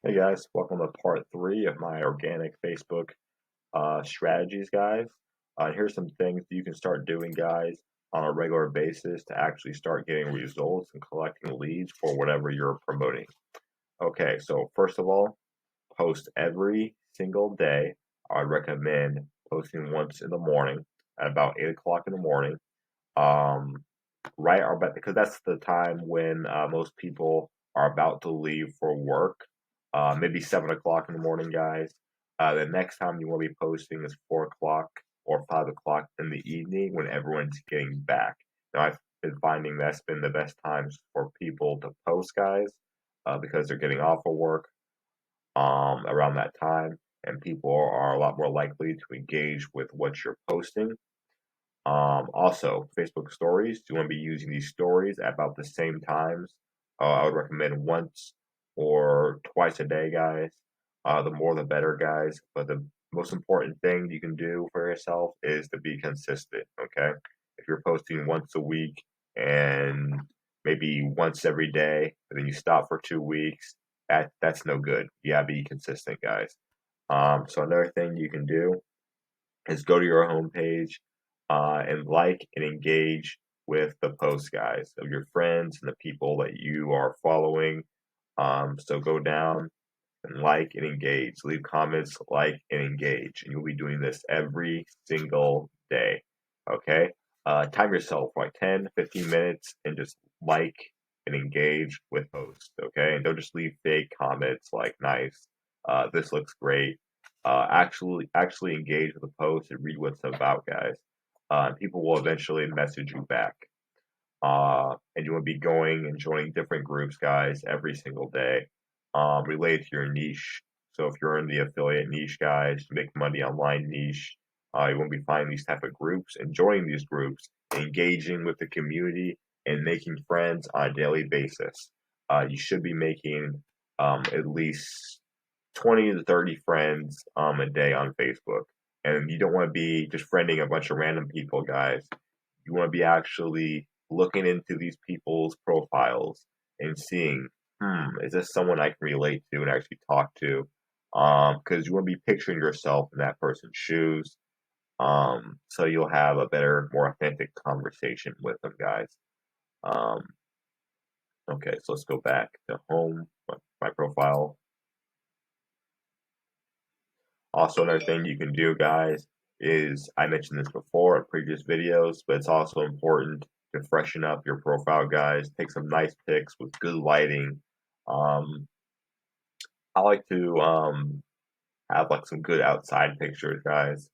Hey guys, welcome to part three of my organic Facebook strategies, guys. Here's some things you can start doing, guys, on a regular basis to actually start getting results and collecting leads for whatever you're promoting. Okay, so first of all, post every single day. I recommend posting once in the morning at about 8 o'clock in the morning. Um, right, or but because that's the time when most people are about to leave for work. Maybe 7 o'clock in the morning, guys. The next time you want to be posting is 4 o'clock or 5 o'clock in the evening when everyone's getting back. Now, I've been finding that's been the best times for people to post, guys, because they're getting off of work around that time, and people are a lot more likely to engage with what you're posting. Also, Facebook stories. Do you want to be using these stories at about the same times? I would recommend once or twice a day, guys. The more the better, guys. But the most important thing you can do for yourself is to be consistent, okay? If you're posting once a week and maybe once every day, and then you stop for 2 weeks, that's no good. You gotta be consistent, guys. So another thing you can do is go to your homepage and like and engage with the post, guys, of your friends and the people that you are following. So go down and like and engage. Leave comments, like and engage. And you'll be doing this every single day. Okay? Time yourself for like 10, 15 minutes and just like and engage with posts. Okay? And don't just leave fake comments like nice. This looks great. Actually engage with the post and read what it's about, guys. People will eventually message you back. And you want to be going and joining different groups, guys, every single day, related to your niche. So if you're in the affiliate niche, guys, make money online niche, you want to be finding these type of groups and joining these groups, engaging with the community, and making friends on a daily basis. You should be making at least 20 to 30 friends a day on Facebook. And you don't want to be just friending a bunch of random people, guys. You want to be actually looking into these people's profiles and seeing, is this someone I can relate to and actually talk to? Because you want to be picturing yourself in that person's shoes. So you'll have a better, more authentic conversation with them, guys. Um, okay, so let's go back to home, my profile. Also, another thing you can do, guys, is I mentioned this before in previous videos, but it's also important to freshen up your profile, guys. Take some nice pics with good lighting. Um, I like to have like some good outside pictures, guys.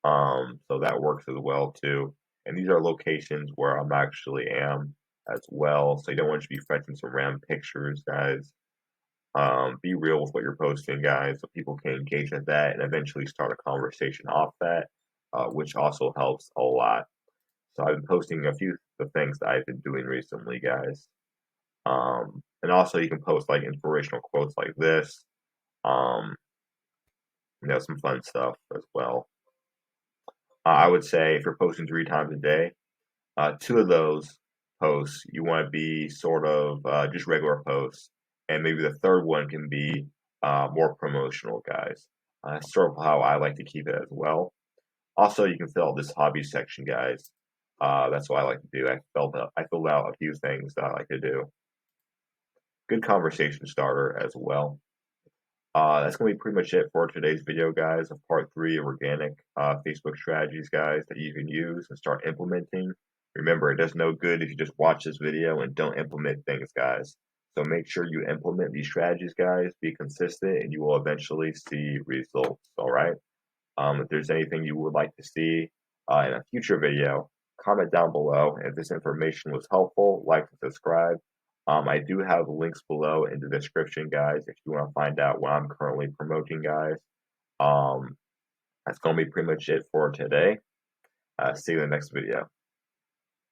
So that works as well too. And these are locations where I'm actually am as well. So you don't want to be fetching some random pictures, guys. Be real with what you're posting, guys, so people can engage with that and eventually start a conversation off that, which also helps a lot. So I've been posting a few of the things that I've been doing recently, guys. And also you can post like inspirational quotes like this. Um, some fun stuff as well. I would say if you're posting 3 times a day, two of those posts you want to be sort of just regular posts, and maybe the third one can be more promotional, guys. That's sort of how I like to keep it as well. Also, you can fill out this hobby section, guys. That's what I like to do. I filled out a few things that I like to do. Good conversation starter as well. That's going to be pretty much it for today's video, guys, of part three of organic Facebook strategies, guys, that you can use and start implementing. Remember, it does no good if you just watch this video and don't implement things, guys. So make sure you implement these strategies, guys. Be consistent, and you will eventually see results. All right. If there's anything you would like to see in a future video, comment down below. If this information was helpful, like and subscribe. I do have links below in the description, guys, if you want to find out what I'm currently promoting, guys. Um, that's going to be pretty much it for today. See you in the next video.